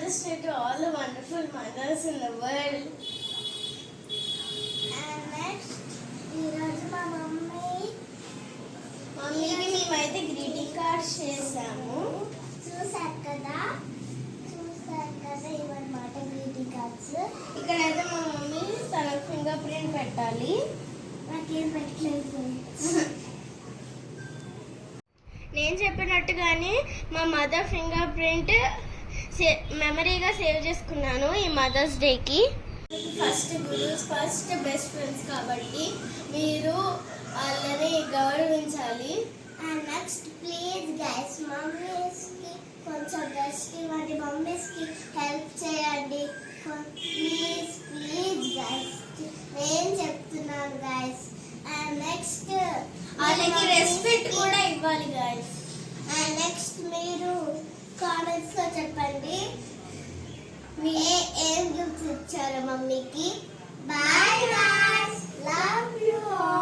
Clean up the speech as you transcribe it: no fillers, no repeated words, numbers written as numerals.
Mother's Day to all the wonderful mothers in the world. And next, ఈరోజు మా మమ్మీకి మేమైతే గ్రీటింగ్ కార్డ్స్ చేసాము. చూసారు కదా ఇవన్నమాట గ్రీటింగ్ కార్డ్స్. ఇక్కడైతే మా మమ్మీ తన ఫింగర్ ప్రింట్ పెట్టాలి. నాకేం పెట్టలేదు. నేను చెప్పినట్టుగానే మా మదర్ ఫింగర్ ప్రింట్ మెమరీగా సేవ్ చేసుకున్నాను ఈ మదర్స్ డేకి. First gurus first best friends కాబట్టి మీరు వాళ్ళని గౌరవించాలి. అండ్ నెక్స్ట్ ప్లీజ్ గైస్ మమ్మీస్కి కొంచెం బెస్ట్ ఇవ్వండి, మమ్మీస్కి హెల్ప్ చేయండి ప్లీజ్ ప్లీజ్ గైస్, నేను చెప్తున్నాను గైస్. అండ్ నెక్స్ట్ వాళ్ళకి రెస్పెక్ట్ కూడా ఇవ్వాలి గైస్. అండ్ నెక్స్ట్ మీరు కామెంట్స్లో చెప్పండి ఏం గిఫ్ట్స్ ఇచ్చారు మమ్మీకి. Bye guys, love you all.